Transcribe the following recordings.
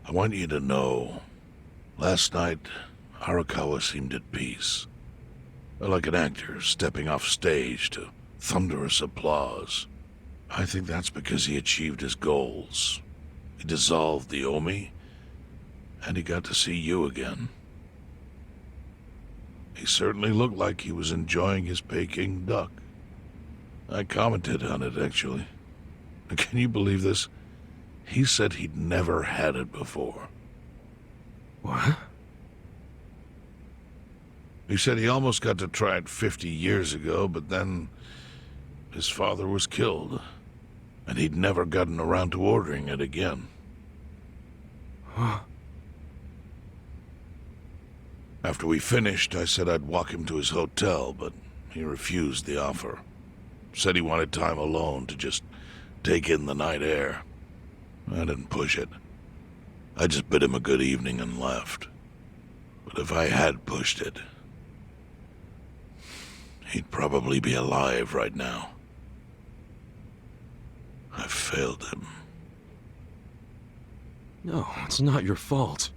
I want you to know, last night, Arakawa seemed at peace. Like an actor stepping off stage to thunderous applause. I think that's because he achieved his goals. He dissolved the Omi, and he got to see you again. He certainly looked like he was enjoying his Peking duck. I commented on it, actually. Can you believe this? He said he'd never had it before. What? He said he almost got to try it 50 years ago, but then his father was killed, and he'd never gotten around to ordering it again. Huh? After we finished, I said I'd walk him to his hotel, but he refused the offer. Said he wanted time alone to just take in the night air. I didn't push it. I just bid him a good evening and left. But if I had pushed it, he'd probably be alive right now. I failed him. No, it's not your fault.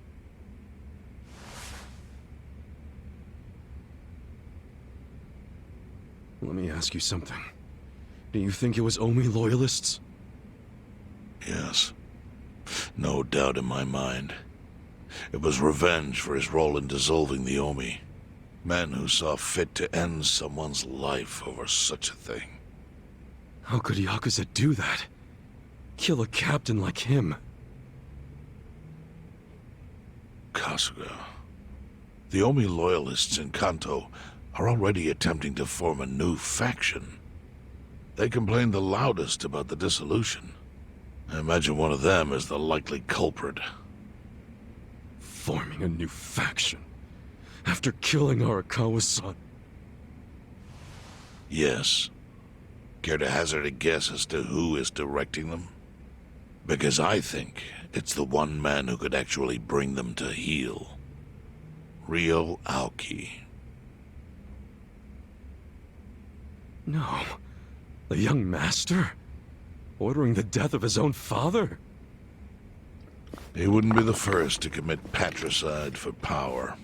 Let me ask you something. Do you think it was Omi loyalists? Yes. No doubt in my mind. It was revenge for his role in dissolving the Omi. Men who saw fit to end someone's life over such a thing. How could Yakuza do that? Kill a captain like him? Kasuga. The Omi loyalists in Kanto are already attempting to form a new faction. They complain the loudest about the dissolution. I imagine one of them is the likely culprit. Forming a new faction? After killing Arakawa's son? Yes. Care to hazard a guess as to who is directing them? Because I think it's the one man who could actually bring them to heel. Ryo Aoki. No. The young master? Ordering the death of his own father? He wouldn't be the first to commit patricide for power.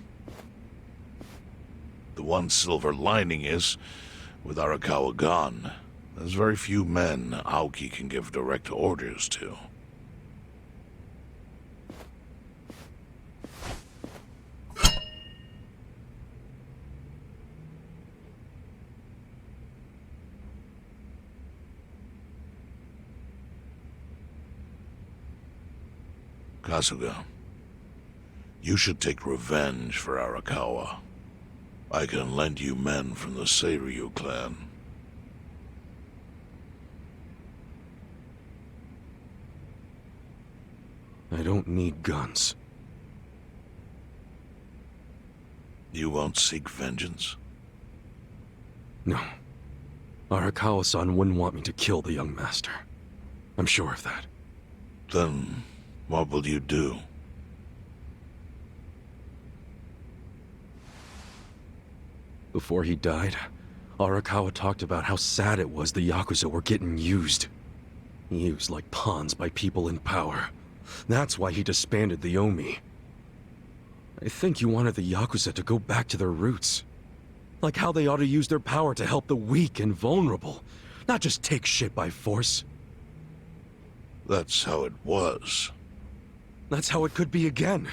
The one silver lining is, with Arakawa gone, there's very few men Aoki can give direct orders to. Kasuga, you should take revenge for Arakawa. I can lend you men from the Seiryu clan. I don't need guns. You won't seek vengeance? No. Arakawa-san wouldn't want me to kill the young master. I'm sure of that. Then what will you do? Before he died, Arakawa talked about how sad it was the Yakuza were getting used. Used like pawns by people in power. That's why he disbanded the Omi. I think he wanted the Yakuza to go back to their roots. Like how they ought to use their power to help the weak and vulnerable, not just take shit by force. That's how it was. That's how it could be again.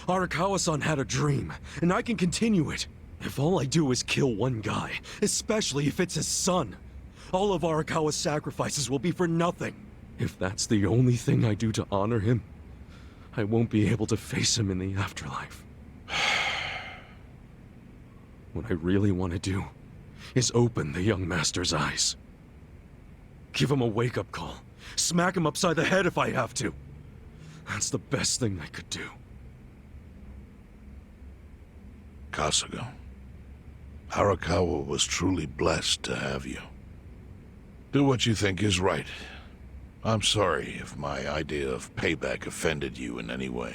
Arakawa-san had a dream, and I can continue it. If all I do is kill one guy, especially if it's his son, all of Arakawa's sacrifices will be for nothing. If that's the only thing I do to honor him, I won't be able to face him in the afterlife. What I really want to do is open the young master's eyes. Give him a wake-up call. Smack him upside the head if I have to. That's the best thing I could do. Kasuga, Arakawa was truly blessed to have you. Do what you think is right. I'm sorry if my idea of payback offended you in any way.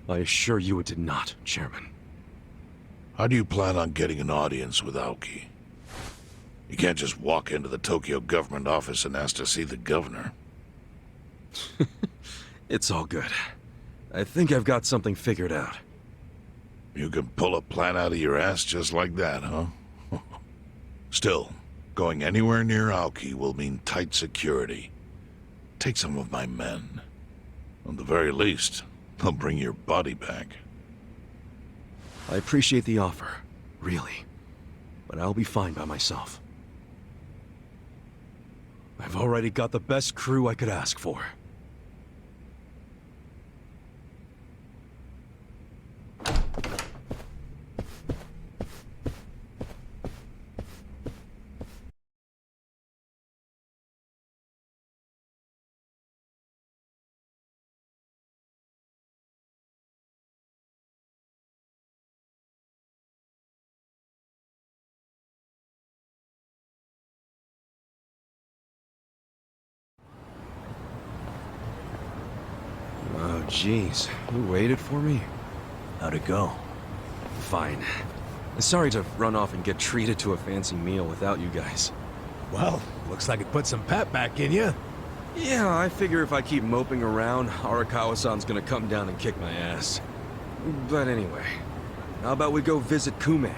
I assure you it did not, Chairman. How do you plan on getting an audience with Aoki? You can't just walk into the Tokyo government office and ask to see the governor. It's all good. I think I've got something figured out. You can pull a plan out of your ass just like that, huh? Still, going anywhere near Aoki will mean tight security. Take some of my men. At the very least, they'll bring your body back. I appreciate the offer, really. But I'll be fine by myself. I've already got the best crew I could ask for. Oh, jeez. You waited for me? How'd it go? Fine. Sorry to run off and get treated to a fancy meal without you guys. Well, looks like it put some pep back in you. Yeah, I figure if I keep moping around, Arakawa-san's gonna come down and kick my ass. But anyway, how about we go visit Kume?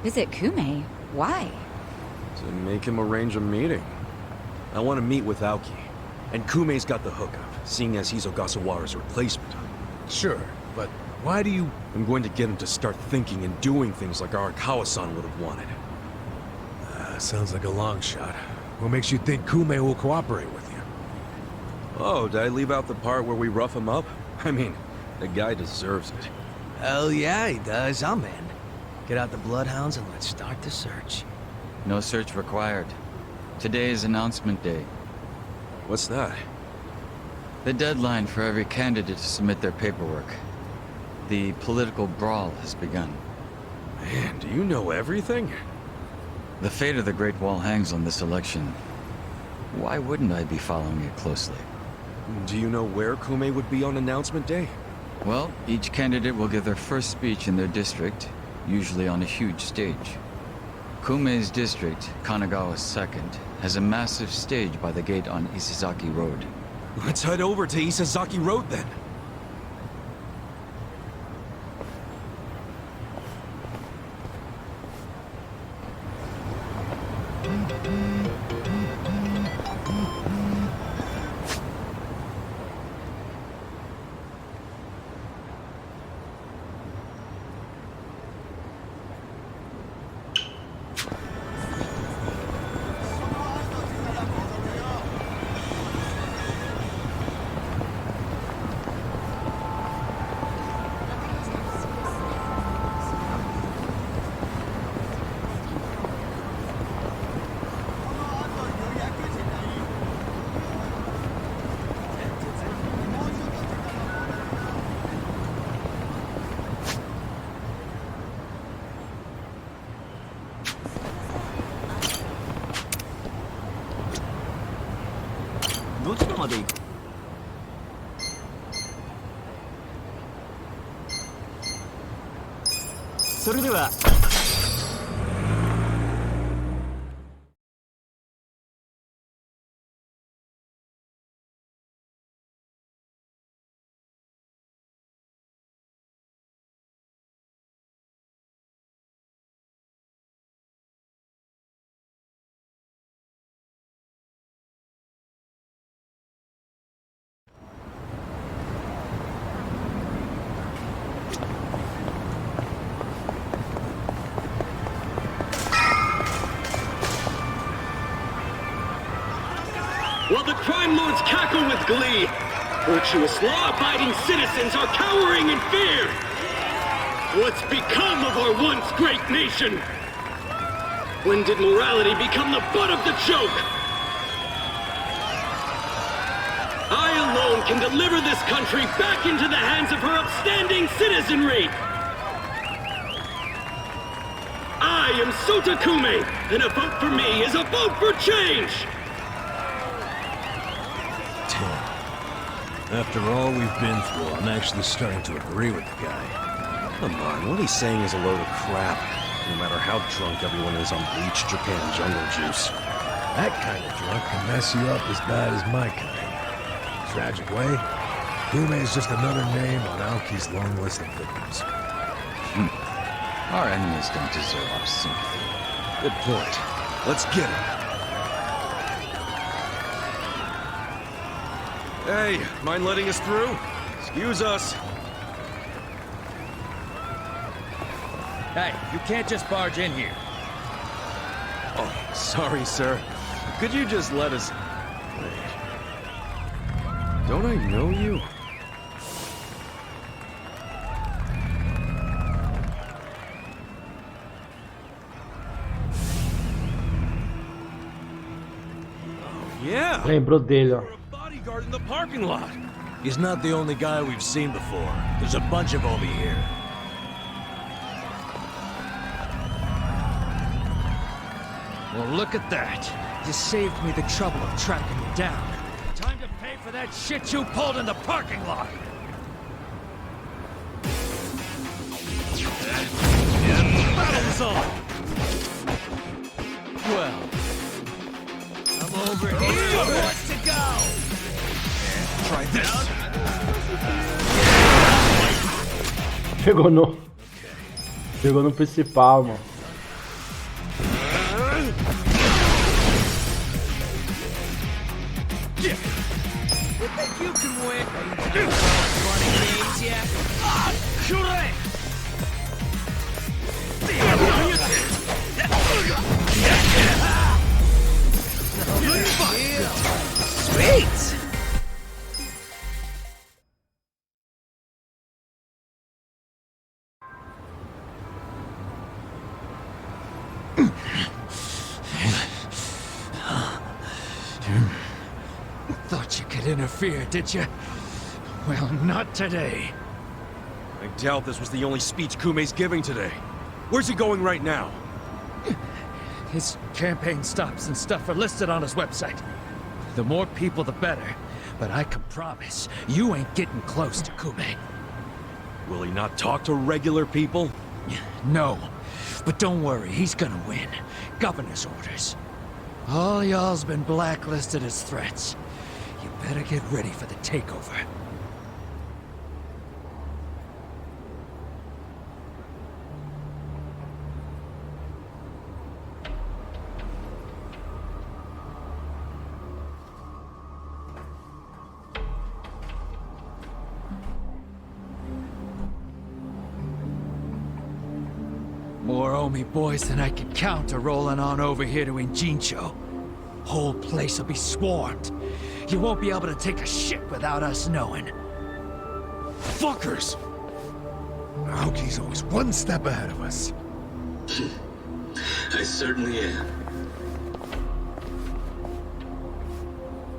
Visit Kume? Why? To make him arrange a meeting. I want to meet with Aoki. And Kume's got the hookup, seeing as he's Ogasawara's replacement. Sure, but why do you... I'm going to get him to start thinking and doing things like Arakawa-san would have wanted. Sounds like a long shot. What makes you think Kume will cooperate with you? Oh, did I leave out the part where we rough him up? I mean, the guy deserves it. Hell yeah, he does. I'm in. Get out the bloodhounds and let's start the search. No search required. Today is announcement day. What's that? The deadline for every candidate to submit their paperwork. The political brawl has begun. Man, do you know everything? The fate of the Great Wall hangs on this election. Why wouldn't I be following it closely? Do you know where Kume would be on announcement day? Well, each candidate will give their first speech in their district, usually on a huge stage. Kume's district, Kanagawa's second, has a massive stage by the gate on Isizaki Road. Let's head over to Isazaki Road then. While the crime lords cackle with glee, virtuous, law-abiding citizens are cowering in fear. What's become of our once great nation? When did morality become the butt of the joke? I alone can deliver this country back into the hands of her upstanding citizenry. I am Sota Kume, and a vote for me is a vote for change. After all we've been through, I'm actually starting to agree with the guy. Come on, what he's saying is a load of crap. No matter how drunk everyone is on bleach Japan jungle juice. That kind of drunk can mess you up as bad as my kind. Tragic way, Kume is just another name on Aoki's long list of victims. Our enemies don't deserve our sympathy. Good point. Let's get him. Hey, mind letting us through? Excuse us. Hey, you can't just barge in here. Oh, sorry, sir. Could you just let us... Wait. Don't I know you? Yeah! Lembrou dele, ó. You're a bodyguard in the parking lot. He's not the only guy we've seen before. There's a bunch of over here. Well, look at that. You saved me the trouble of tracking you down. Time to pay for that shit you pulled in the parking lot. Battle's on. Well, I'm over here. What's to go? Try this. Chegou no principal, mano. You think you can win? Funny games, yeah? Ah, correct! Sweet! Thought you could interfere, did you? Well, not today. I doubt this was the only speech Kume's giving today. Where's he going right now? His campaign stops and stuff are listed on his website. The more people, the better. But I can promise, you ain't getting close to Kume. Will he not talk to regular people? No. But don't worry, he's gonna win. Governor's orders. All y'all's been blacklisted as threats. You better get ready for the takeover. More Omi boys than I can count are rolling on over here to Injincho. Whole place will be swarmed. You won't be able to take a shit without us knowing. Fuckers! Aoki's always one step ahead of us. I certainly am.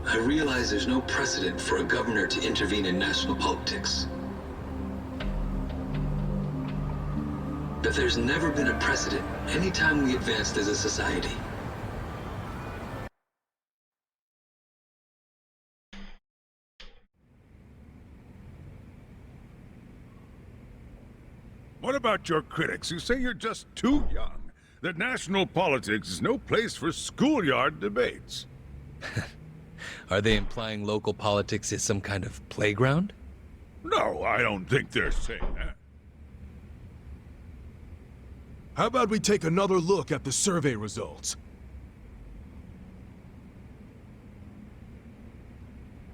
I realize there's no precedent for a governor to intervene in national politics. But there's never been a precedent anytime we advanced as a society. What about your critics who say you're just too young? That national politics is no place for schoolyard debates? Are they implying local politics is some kind of playground? No, I don't think they're saying that. How about we take another look at the survey results?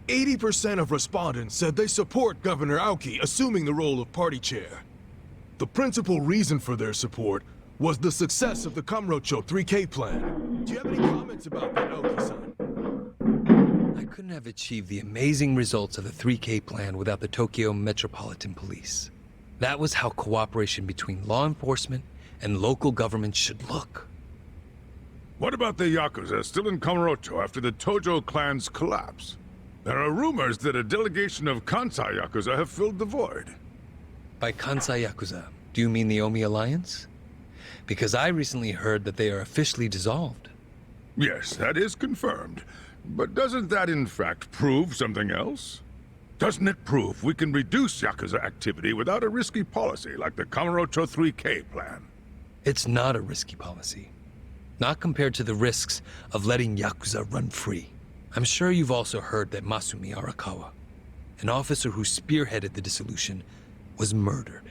80% of respondents said they support Governor Aoki assuming the role of party chair. The principal reason for their support was the success of the Kamurocho 3K plan. Do you have any comments about that, Aoki-san? I couldn't have achieved the amazing results of the 3K plan without the Tokyo Metropolitan Police. That was how cooperation between law enforcement and local government should look. What about the Yakuza still in Kamurocho after the Tojo clan's collapse? There are rumors that a delegation of Kansai Yakuza have filled the void. By Kansai Yakuza, do you mean the Omi Alliance? Because I recently heard that they are officially dissolved. Yes, that is confirmed. But doesn't that in fact prove something else? Doesn't it prove we can reduce Yakuza activity without a risky policy like the Kamurocho 3K plan? It's not a risky policy. Not compared to the risks of letting Yakuza run free. I'm sure you've also heard that Masumi Arakawa. an officer who spearheaded the dissolution, was murdered.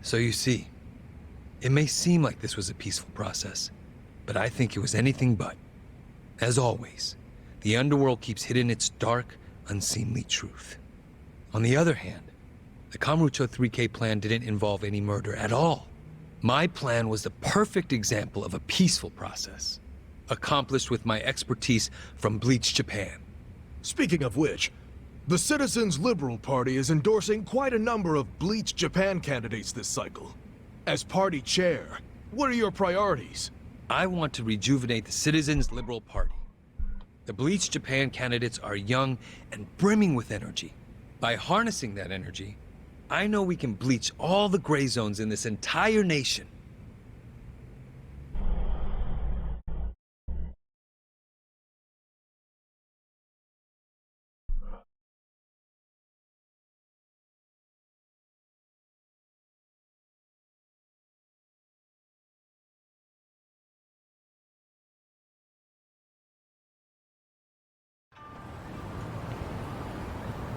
So you see, it may seem like this was a peaceful process, but I think it was anything but. As always, the underworld keeps hidden its dark, unseemly truth. On the other hand, the Kamurocho 3K plan didn't involve any murder at all. My plan was the perfect example of a peaceful process, accomplished with my expertise from Bleach Japan. Speaking of which, the Citizens Liberal Party is endorsing quite a number of Bleach Japan candidates this cycle. As party chair, what are your priorities? I want to rejuvenate the Citizens Liberal Party. The Bleach Japan candidates are young and brimming with energy. By harnessing that energy, I know we can bleach all the gray zones in this entire nation.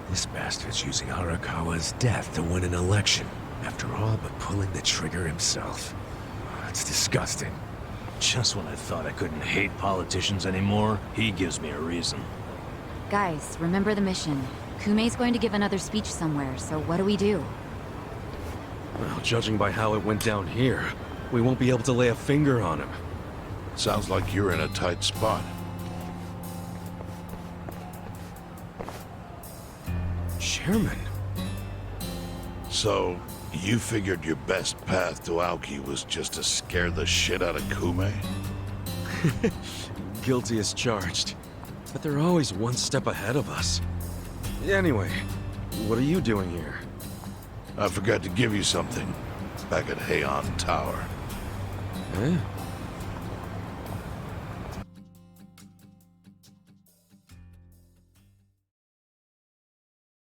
This bastard's using Arakawa's death to win an election, after all but pulling the trigger himself. It's disgusting. Just when I thought I couldn't hate politicians anymore, he gives me a reason. Guys, remember the mission. Kumei's going to give another speech somewhere, so what do we do? Well, judging by how it went down here, we won't be able to lay a finger on him. Sounds like you're in a tight spot. Chairman. So, you figured your best path to Aoki was just to scare the shit out of Kume? Guilty as charged. But they're always one step ahead of us. Anyway, what are you doing here? I forgot to give you something back at Heian Tower. Eh?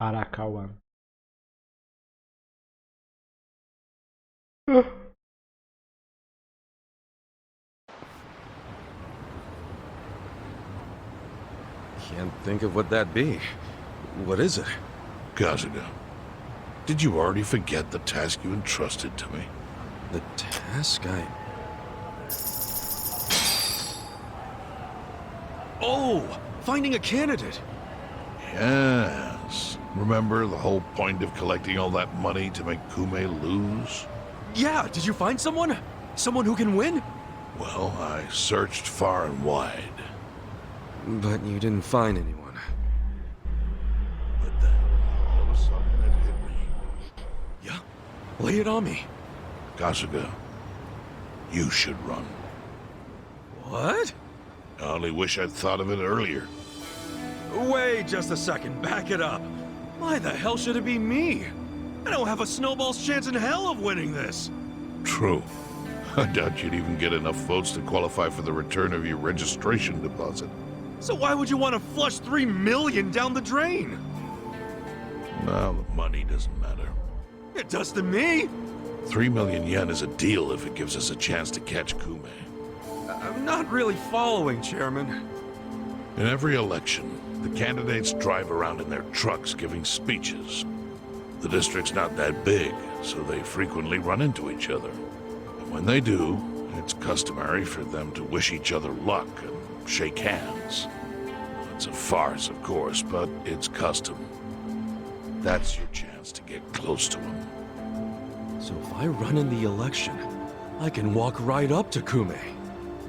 Arakawa. Can't think of what that'd be. What is it? Kasuga, did you already forget the task you entrusted to me? The task Oh! Finding a candidate! Yes. Remember the whole point of collecting all that money to make Kume lose? Yeah, did you find someone? Someone who can win? Well, I searched far and wide. But you didn't find anyone. But then, all of a sudden, it hit me. Yeah? Lay it on me. Kasuga, you should run. What? I only wish I'd thought of it earlier. Wait just a second, back it up. Why the hell should it be me? I don't have a snowball's chance in hell of winning this. True. I doubt you'd even get enough votes to qualify for the return of your registration deposit. So why would you want to flush $3 million down the drain? Well, the money doesn't matter. It does to me. 3 million yen is a deal if it gives us a chance to catch Kume. I'm not really following, Chairman. In every election, the candidates drive around in their trucks giving speeches. The district's not that big, so they frequently run into each other. And when they do, it's customary for them to wish each other luck and shake hands. It's a farce, of course, but it's custom. That's your chance to get close to him. So if I run in the election, I can walk right up to Kume.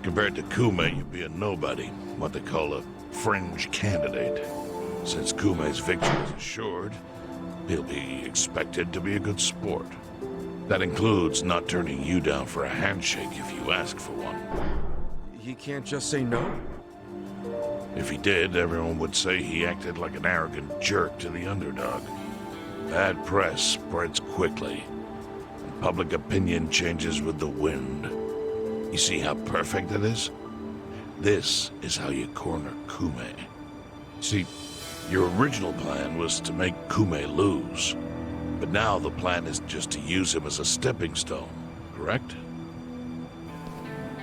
Compared to Kume, you'd be a nobody, what they call a fringe candidate. Since Kume's victory is assured, he'll be expected to be a good sport. That includes not turning you down for a handshake if you ask for one. He can't just say no? If he did, everyone would say he acted like an arrogant jerk to the underdog. Bad press spreads quickly, and public opinion changes with the wind. You see how perfect it is? This is how you corner Kume. See, your original plan was to make Kume lose, but now the plan is just to use him as a stepping stone, correct?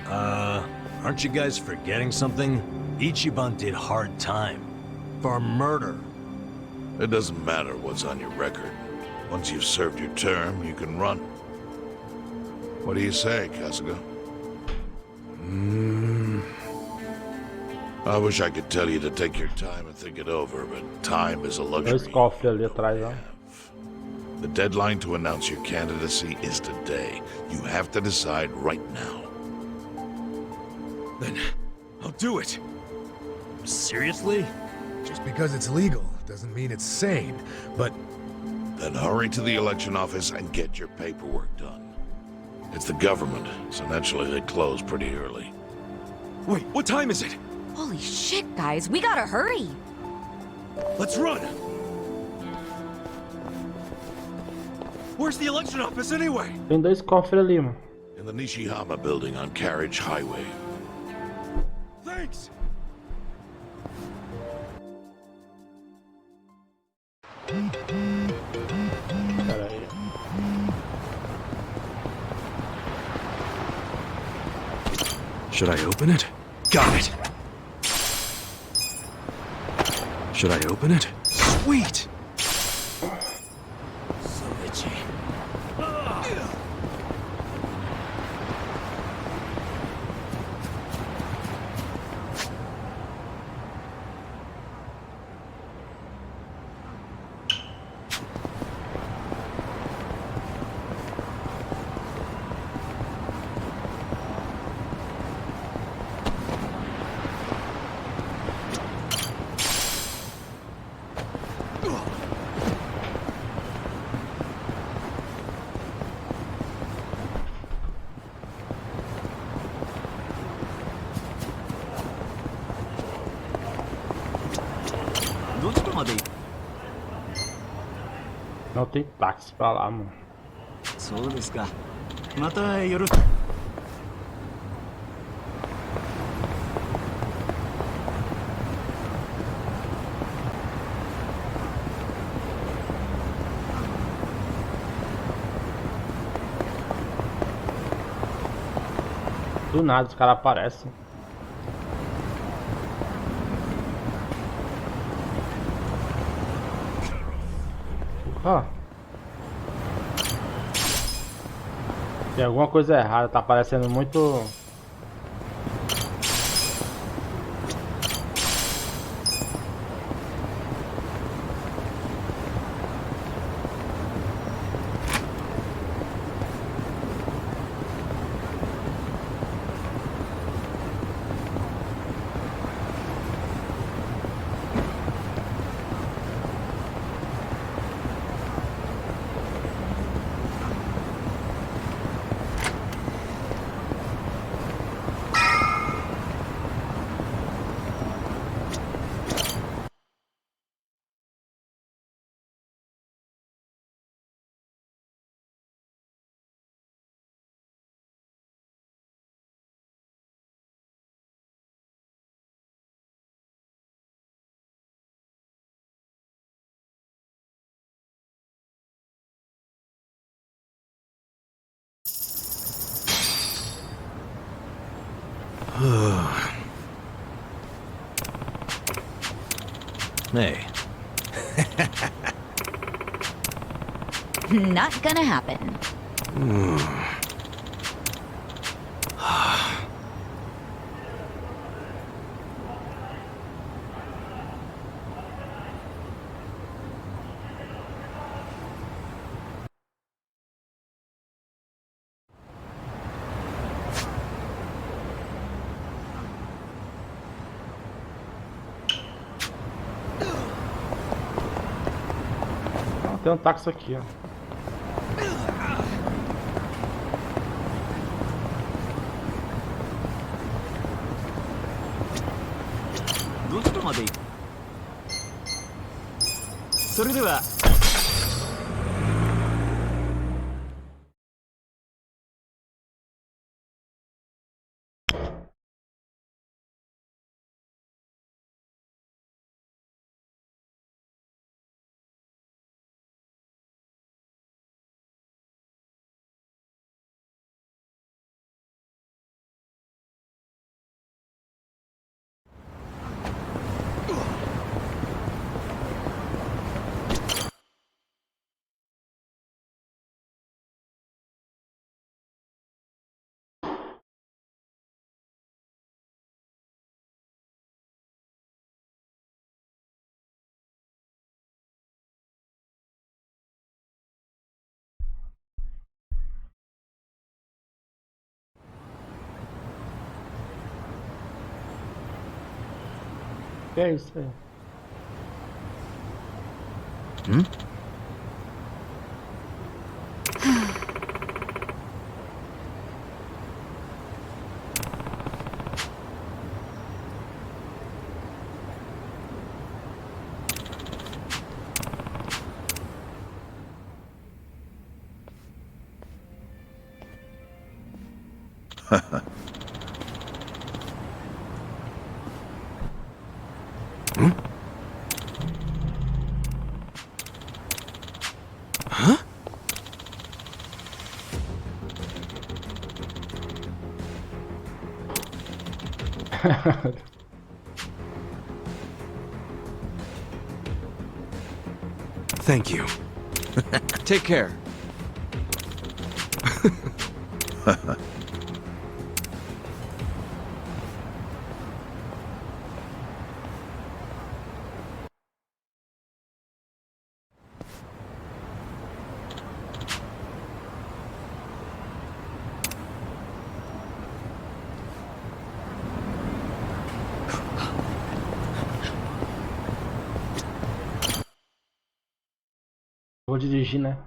Aren't you guys forgetting something? Ichiban did hard time. For murder. It doesn't matter what's on your record. Once you've served your term, you can run. What do you say, Kasuga? I wish I could tell you to take your time and think it over, but time is a luxury. Dois cofres ali atrás, ó. The deadline to announce your candidacy is today. You have to decide right now. Then I'll do it. Seriously? Just because it's legal doesn't mean it's sane, but... Then hurry to the election office and get your paperwork done. It's the government, so naturally they close pretty early. Wait, what time is it? Holy shit, guys, we gotta hurry! Let's run! Where's the election office anyway? Tem dois cofres ali, mano. In the Nishihama building on Carriage Highway. Thanks! Pera aí. Should I open it? Got it! Should I open it? Sweet! So itchy. Não tem táxi pra lá, mano. そうですか。またよろしく。Do nada os caras aparecem. Ó. Tem alguma coisa errada, tá parecendo muito... Hey. Not gonna happen. Tem um táxi aqui, ó. que é isso, velho? Thank you. Take care. Vou dirigir, né?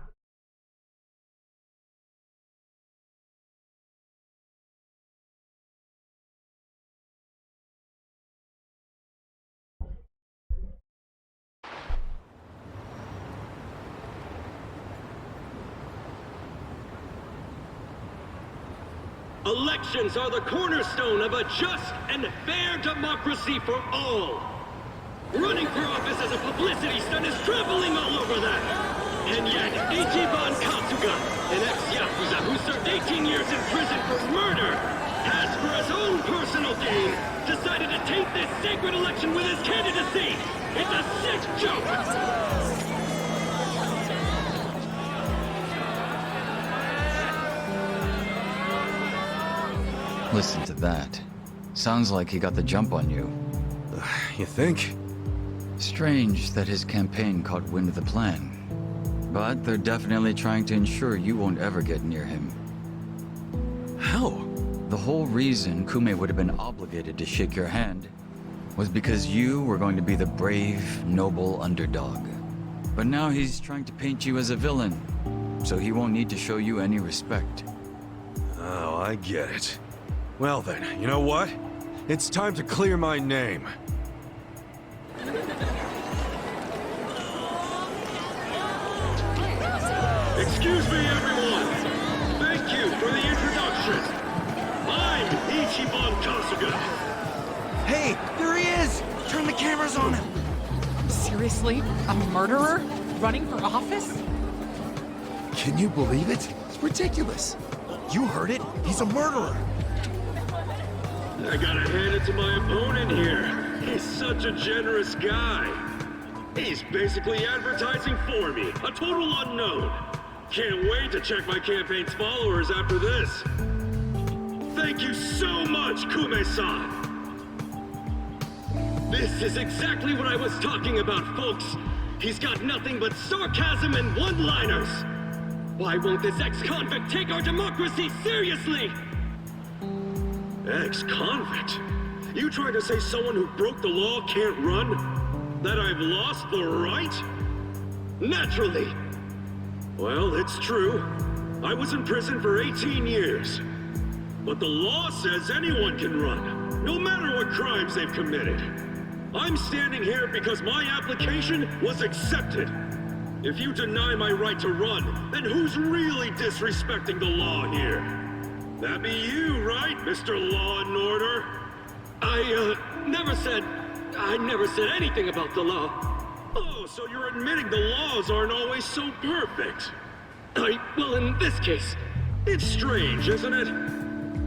Elections are the cornerstone of a just and fair democracy for all. Running for office as a publicity stunt is traveling all over that. And yet, Ichiban Katsuga, an ex-Yakuza who served 18 years in prison for murder, has, for his own personal gain, decided to taint this sacred election with his candidacy. It's a sick joke! Listen to that. Sounds like he got the jump on you. You think? Strange that his campaign caught wind of the plan. But they're definitely trying to ensure you won't ever get near him. How? The whole reason Kume would have been obligated to shake your hand was because you were going to be the brave, noble underdog. But now he's trying to paint you as a villain, so he won't need to show you any respect. Oh, I get it. Well then, you know what? It's time to clear my name. Excuse me, everyone. Thank you for the introduction. I'm Ichiban Kasuga. Hey, there he is! Turn the cameras on him! Seriously? A murderer? Running for office? Can you believe it? It's ridiculous. You heard it. He's a murderer. I gotta hand it to my opponent here. He's such a generous guy. He's basically advertising for me, a total unknown. Can't wait to check my campaign's followers after this. Thank you so much, Kume-san. This is exactly what I was talking about, folks. He's got nothing but sarcasm and one-liners. Why won't this ex-convict take our democracy seriously? Ex-convict? You trying to say someone who broke the law can't run? That I've lost the right? Naturally. Well, it's true. I was in prison for 18 years. But the law says anyone can run, no matter what crimes they've committed. I'm standing here because my application was accepted. If you deny my right to run, then who's really disrespecting the law here? That be you, right, Mr. Law and Order? I never said anything about the law. Oh, so you're admitting the laws aren't always so perfect. Well, in this case, it's strange, isn't it?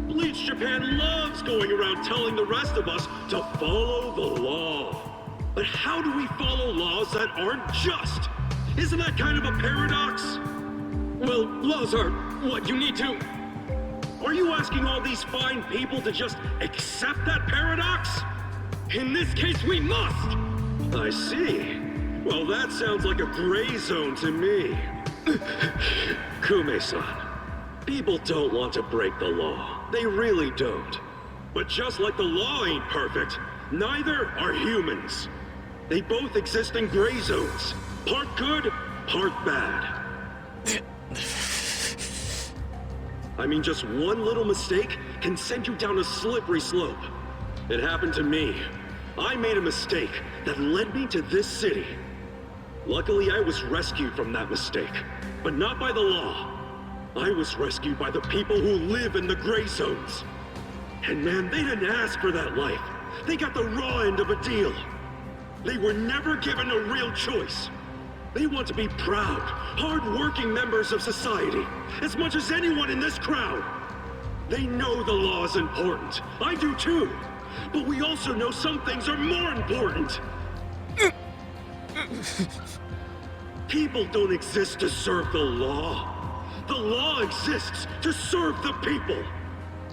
Bleach Japan loves going around telling the rest of us to follow the law. But how do we follow laws that aren't just? Isn't that kind of a paradox? Well, laws are what you need to... Are you asking all these fine people to just accept that paradox? In this case, we must! I see. Well, that sounds like a gray zone to me. Kume-san, people don't want to break the law. They really don't. But just like the law ain't perfect, Neither are humans. They both exist in gray zones. Part good, part bad. I mean, just one little mistake can send you down a slippery slope. It happened to me. I made a mistake that led me to this city. Luckily, I was rescued from that mistake, but not by the law. I was rescued by the people who live in the gray zones. And man, they didn't ask for that life. They got the raw end of a deal. They were never given a real choice. They want to be proud, hard-working members of society, as much as anyone in this crowd. They know the law is important. I do too. But we also know some things are more important. People don't exist to serve the law. The law exists to serve the people.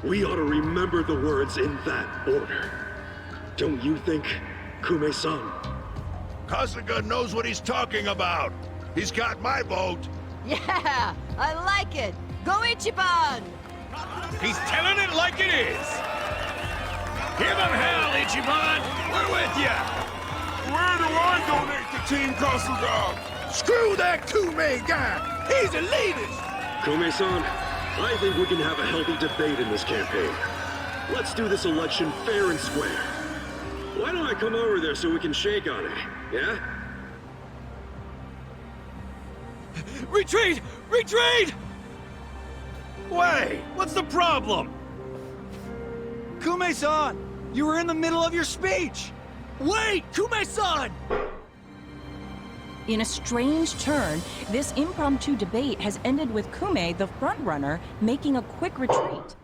We ought to remember the words in that order. Don't you think, Kume-san? Kasuga knows what he's talking about. He's got my vote. Yeah, I like it. Go Ichiban! He's telling it like it is. Give him hell, Ichiban. We're with ya. Where do I donate to Team Kasuga? Screw that Kume guy! He's a elitist! Kume-san, I think we can have a healthy debate in this campaign. Let's do this election fair and square. Why don't I come over there so we can shake on it, yeah? Retreat! Retreat! Wait, what's the problem? Kume-san, you were in the middle of your speech. Wait, Kume-san! In a strange turn, this impromptu debate has ended with Kume, the frontrunner, making a quick retreat.